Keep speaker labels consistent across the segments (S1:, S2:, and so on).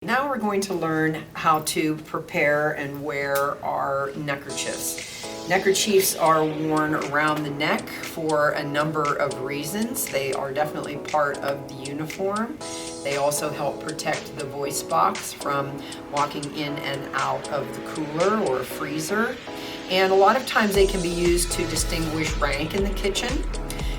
S1: Now we're going to learn how to prepare and wear our neckerchiefs. Neckerchiefs are worn around the neck for a number of reasons. They are definitely part of the uniform. They also help protect the voice box from walking in and out of the cooler or freezer. And a lot of times they can be used to distinguish rank in the kitchen.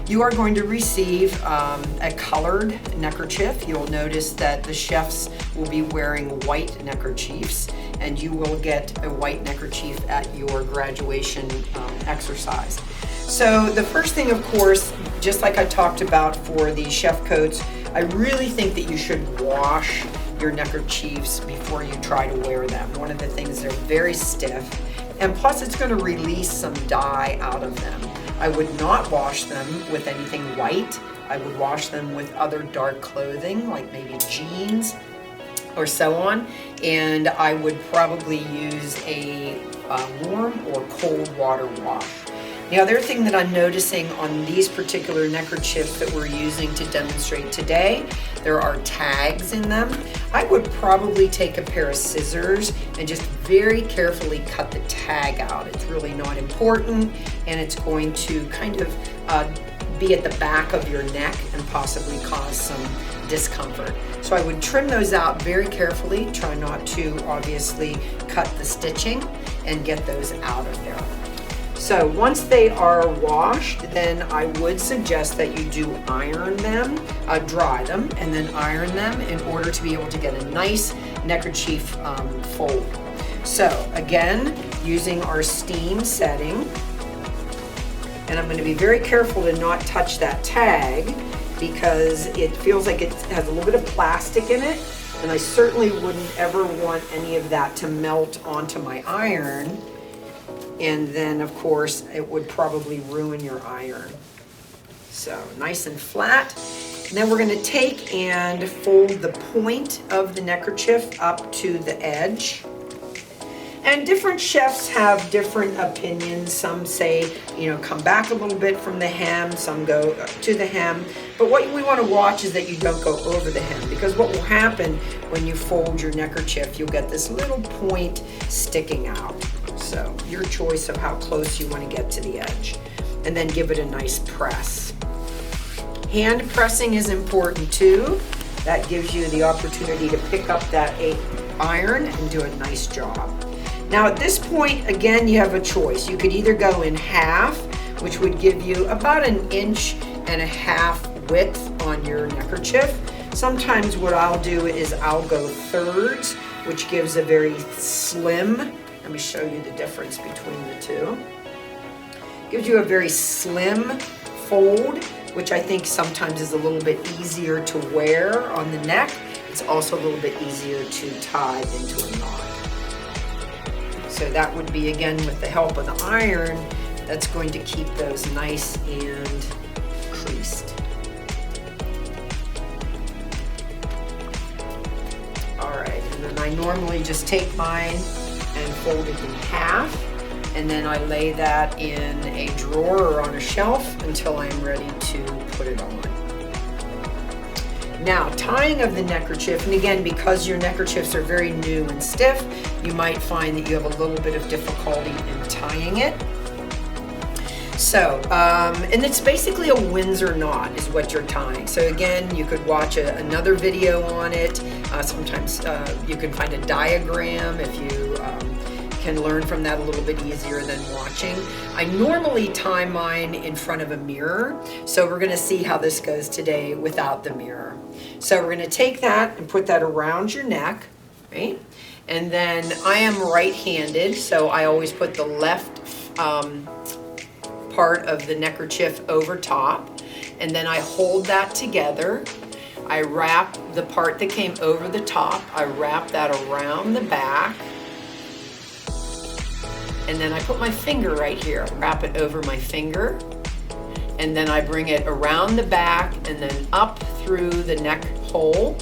S1: You are going to receive a colored neckerchief. You'll notice that the chefs will be wearing white neckerchiefs, and you will get a white neckerchief at your graduation exercise. So the first thing, of course, just like I talked about for the chef coats, I really think that you should wash your neckerchiefs before you try to wear them. One of the things, they're very stiff, and plus it's going to release some dye out of them. I would not wash them with anything white. I would wash them with other dark clothing, like maybe jeans or so on. And I would probably use a warm or cold water wash. The other thing that I'm noticing on these particular neckerchiefs that we're using to demonstrate today, there are tags in them. I would probably take a pair of scissors and just very carefully cut the tag out. It's really not important, and it's going to kind of be at the back of your neck and possibly cause some discomfort. So I would trim those out very carefully, try not to obviously cut the stitching, and get those out of there. So once they are washed, then I would suggest that you do iron them, dry them, and then iron them in order to be able to get a nice neckerchief fold. So again, using our steam setting, and I'm going to be very careful to not touch that tag because it feels like it has a little bit of plastic in it, and I certainly wouldn't ever want any of that to melt onto my iron. And then, of course, it would probably ruin your iron. So nice and flat. And then we're going to take and fold the point of the neckerchief up to the edge. And different chefs have different opinions. Some say, come back a little bit from the hem. Some go to the hem. But what we want to watch is that you don't go over the hem, because what will happen when you fold your neckerchief, you'll get this little point sticking out. So your choice of how close you want to get to the edge, and then give it a nice press. Hand pressing is important too. That gives you the opportunity to pick up that iron and do a nice job. Now at this point, again, you have a choice. You could either go in half, which would give you about 1.5 inches width on your neckerchief. Sometimes what I'll do is I'll go thirds, which gives a very slim. Let me show you the difference between the two. Gives you a very slim fold, which I think sometimes is a little bit easier to wear on the neck. It's also a little bit easier to tie into a knot. So that would be, again, with the help of the iron, that's going to keep those nice and creased. All right, and then I normally just take mine and fold it in half, and then I lay that in a drawer or on a shelf until I'm ready to put it on. Now, tying of the neckerchief, and again, because your neckerchiefs are very new and stiff, you might find that you have a little bit of difficulty in tying it. So, and it's basically a Windsor knot is what you're tying. So again, you could watch another video on it. Sometimes you can find a diagram if you can learn from that a little bit easier than watching. I normally tie mine in front of a mirror, so we're going to see how this goes today without the mirror. So we're going to take that and put that around your neck, right? And then I am right-handed, so I always put the left part of the neckerchief over top, and then I hold that together. I wrap the part that came over the top, I wrap that around the back, and then I put my finger right here, wrap it over my finger, and then I bring it around the back and then up through the neck hole,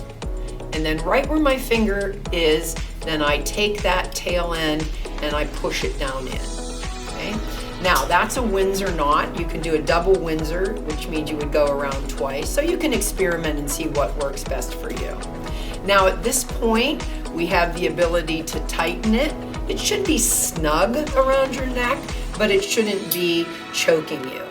S1: and then right where my finger is, then I take that tail end and I push it down in, okay? Now that's a Windsor knot. You can do a double Windsor, which means you would go around twice, so you can experiment and see what works best for you. Now at this point, we have the ability to tighten it. It should be snug around your neck, but it shouldn't be choking you.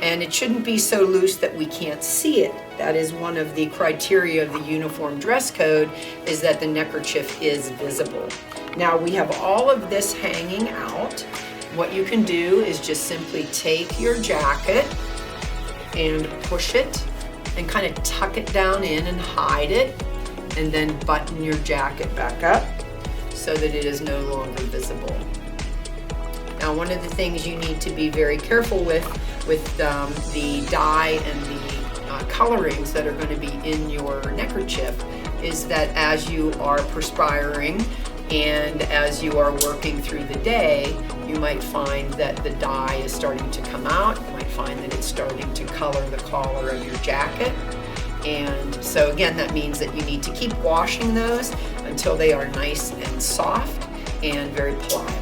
S1: And it shouldn't be so loose that we can't see it. That is one of the criteria of the uniform dress code, is that the neckerchief is visible. Now we have all of this hanging out. What you can do is just simply take your jacket and push it and kind of tuck it down in and hide it, and then button your jacket back up so that it is no longer visible. Now, one of the things you need to be very careful with the dye and the colorings that are going to be in your neckerchief is that as you are perspiring and as you are working through the day, you might find that the dye is starting to come out. You might find that it's starting to color the collar of your jacket. And so again, that means that you need to keep washing those until they are nice and soft and very pliable.